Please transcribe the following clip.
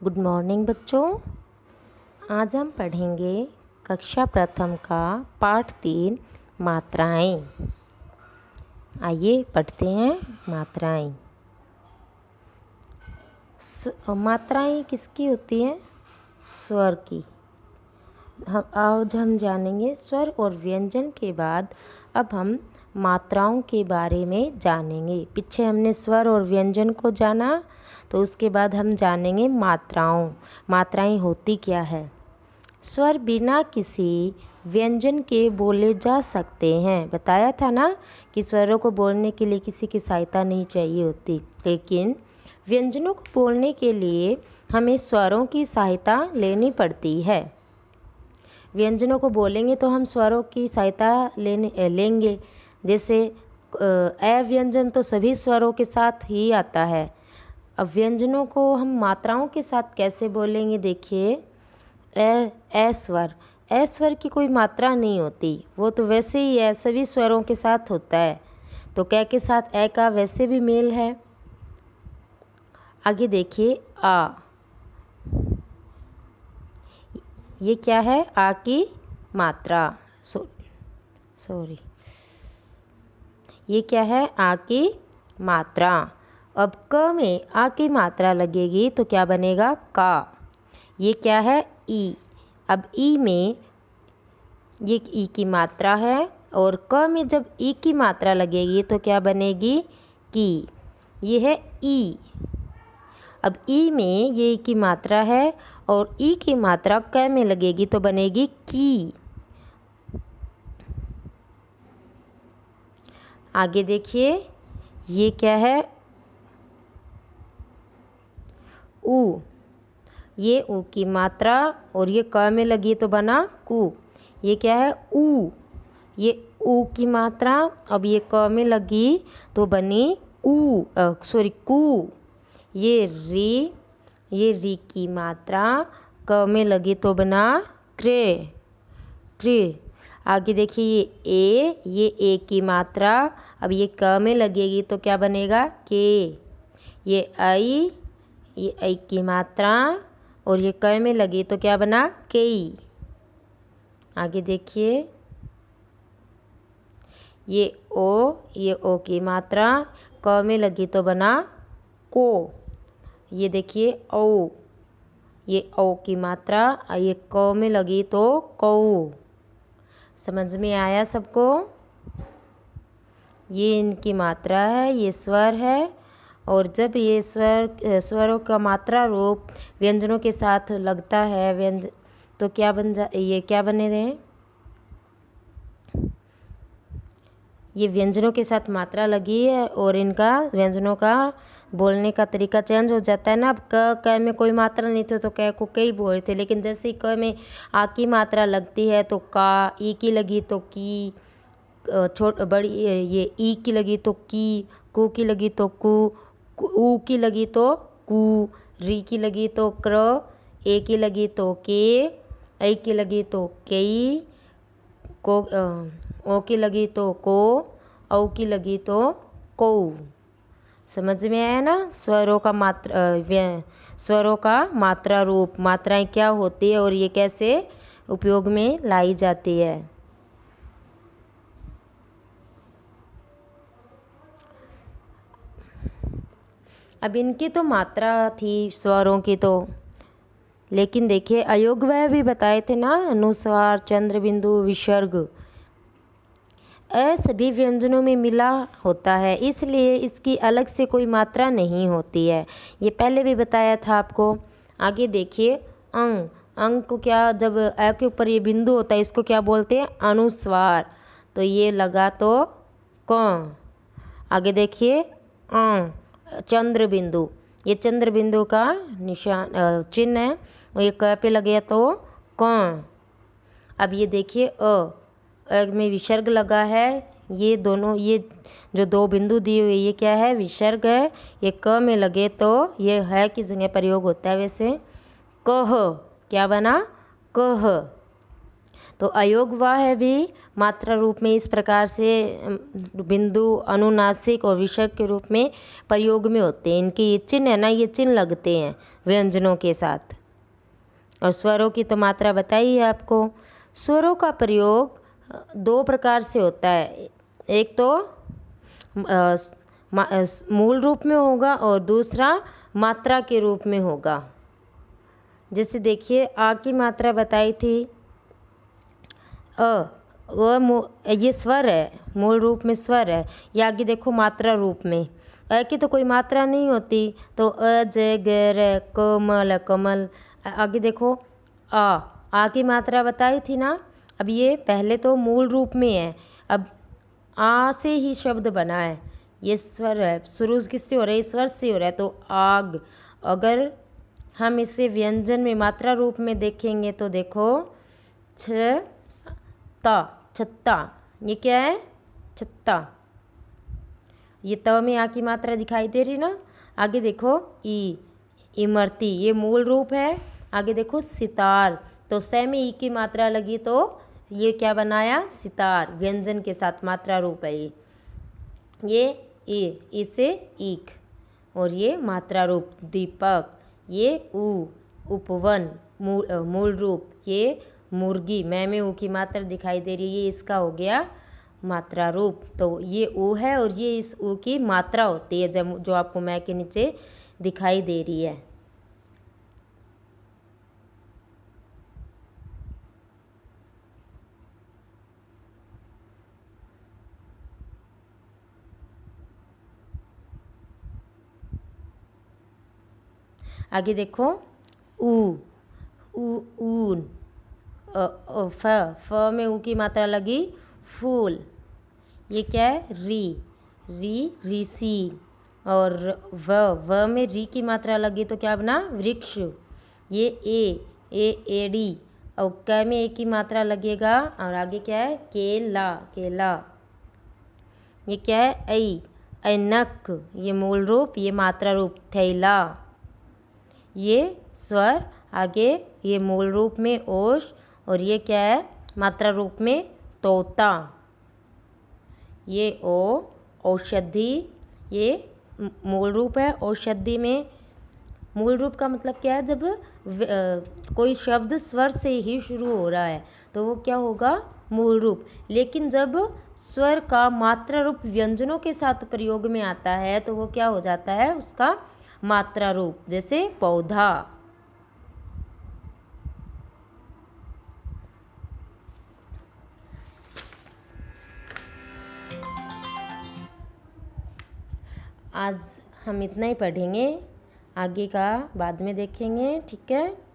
Good morning बच्चों। आज हम पढ़ेंगे कक्षा प्रथम का पाठ 3 मात्राएं। आइए पढ़ते हैं मात्राएं। मात्राएं किसकी होती हैं? स्वर की। आज हम जानेंगे स्वर और व्यंजन के बाद अब हम मात्राओं के बारे में जानेंगे। पीछे हमने स्वर और व्यंजन को जाना, तो उसके बाद हम जानेंगे मात्राएं होती क्या है। स्वर बिना किसी व्यंजन के बोले जा सकते हैं। बताया था ना कि स्वरों को बोलने के लिए किसी की सहायता नहीं चाहिए होती, लेकिन व्यंजनों को बोलने के लिए हमें स्वरों की सहायता लेनी पड़ती है। व्यंजनों को बोलेंगे तो हम स्वरों की सहायता लेंगे। जैसे अ व्यंजन तो सभी स्वरों के साथ ही आता है। अब व्यंजनों को हम मात्राओं के साथ कैसे बोलेंगे? देखिए, ए स्वर की कोई मात्रा नहीं होती, वो तो वैसे ही है, सभी स्वरों के साथ होता है। तो कै के साथ ए का वैसे भी मेल है। आगे देखिए, आ, ये क्या है? आ की मात्रा। सॉरी, ये क्या है? आ की मात्रा। अब क में आ की मात्रा लगेगी तो क्या बनेगा? का। ये क्या है? ई। अब ई में ये ई की मात्रा है, और क में जब ई की मात्रा लगेगी तो क्या बनेगी? की। ये है ई। अब ई में ये ई की मात्रा है और ई की मात्रा क में लगेगी तो बनेगी की। आगे देखिए, ये क्या है? ऊ। ये ऊ की मात्रा और ये क में लगी तो बना कु। ये क्या है? ऊ। ये ऊ की मात्रा, अब ये क में लगी तो बनी कु। ये री की मात्रा क में लगी तो बना क्रे। आगे देखिए, ये ए की मात्रा, अब ये क में लगेगी तो क्या बनेगा? के। ये आई की मात्रा और ये क में लगी तो क्या बना? केई। आगे देखिए, ये ओ की मात्रा क में लगी तो बना को। ये देखिए, औ। ये औ की मात्रा ये क में लगी तो कौ। समझ में आया सबको? ये इनकी मात्रा है, ये स्वर है। और जब ये स्वरों का मात्रा रूप व्यंजनों के साथ लगता है तो ये क्या बने रहे? ये व्यंजनों के साथ मात्रा लगी है और इनका व्यंजनों का बोलने का तरीका चेंज हो जाता है ना। अब क में कोई मात्रा नहीं थी तो क को कई बोलते थे, लेकिन जैसे ही क में आ की मात्रा लगती है तो का, ई की लगी तो की, बड़ी ये ई की लगी तो की, कु की लगी तो कु, ऊ की लगी तो कु, री की लगी तो क्र, ए की लगी तो के, ऐ की लगी तो कई, ओ की लगी तो को, औ की लगी तो कौ। समझ में आया ना? स्वरों का मात्रा रूप, मात्राएं क्या होती है और ये कैसे उपयोग में लाई जाती है। अब इनकी तो मात्रा थी स्वरों की, तो लेकिन देखिए अयोगव्य भी बताए थे ना, अनुस्वार, चंद्र बिंदु, विसर्ग, सभी व्यंजनों में मिला होता है, इसलिए इसकी अलग से कोई मात्रा नहीं होती है। ये पहले भी बताया था आपको। आगे देखिए, अंग को क्या, जब अ के ऊपर ये बिंदु होता है इसको क्या बोलते हैं? अनुस्वार। तो ये लगा तो क। आगे देखिए, चंद्र बिंदु, ये चंद्र बिंदु का निशान चिन्ह है, और ये क पे लगे तो क। अब ये देखिए, अ में विसर्ग लगा है। ये दोनों, ये जो दो बिंदु दिए हुए, ये क्या है? विसर्ग है। ये क में लगे तो ये है की जगह प्रयोग होता है। वैसे कह क्या बना? कह। तो अयोग व है भी मात्रा रूप में इस प्रकार से बिंदु, अनुनासिक और विसर्ग के रूप में प्रयोग में होते हैं। इनके ये चिन्ह है ना, ये चिन्ह लगते हैं व्यंजनों के साथ। और स्वरों की तो मात्रा बताई है आपको। स्वरों का प्रयोग दो प्रकार से होता है, एक तो मूल रूप में होगा और दूसरा मात्रा के रूप में होगा। जैसे देखिए आ की मात्रा बताई थी ये स्वर है, मूल रूप में स्वर है। या आगे देखो मात्रा रूप में, अ की तो कोई मात्रा नहीं होती, तो अ ज ग र कोमल कमल। आगे देखो आ की मात्रा बताई थी ना। अब ये पहले तो मूल रूप में है, अब आ से ही शब्द बना है, ये स्वर है। शुरू किससे हो रहा है? स्वर से हो रहा है, तो आग। अगर हम इसे व्यंजन में मात्रा रूप में देखेंगे तो देखो छत्ता, ये क्या है? छत्ता। ये त में आ की मात्रा दिखाई दे रही ना। आगे देखो इमरती, ये मूल रूप है। आगे देखो सितार, तो से में ई की मात्रा लगी तो ये क्या बनाया? सितार। व्यंजन के साथ मात्रा रूप है ये इसे ईख। और ये मात्रा रूप दीपक, ये उपवन मूल रूप, ये मुर्गी, मैं में ऊ की मात्रा दिखाई दे रही है, ये इसका हो गया मात्रा रूप। तो ये ऊ है और ये इस ऊ की मात्रा होती है जो आपको मैं के नीचे दिखाई दे रही है। आगे देखो ऊन, फ में ऊ की मात्रा लगी फूल, ये क्या है? ऋषि। और व में री की मात्रा लगी तो क्या बना? वृक्ष। ये एड़ी, और क में ए की मात्रा लगेगा और आगे क्या है? केला। ये क्या है? ऐनक, ये मूल रूप, ये मात्रा रूप थैला। ये स्वर, आगे ये मूल रूप में ओष, और ये क्या है? मात्रा रूप में तोता। ये औषधि, ये मूल रूप है। औषधि में मूल रूप का मतलब क्या है? जब कोई शब्द स्वर से ही शुरू हो रहा है तो वो क्या होगा? मूल रूप। लेकिन जब स्वर का मात्रा रूप व्यंजनों के साथ प्रयोग में आता है तो वो क्या हो जाता है? उसका मात्रा रूप। जैसे पौधा। आज हम इतना ही पढ़ेंगे, आगे का बाद में देखेंगे, ठीक है।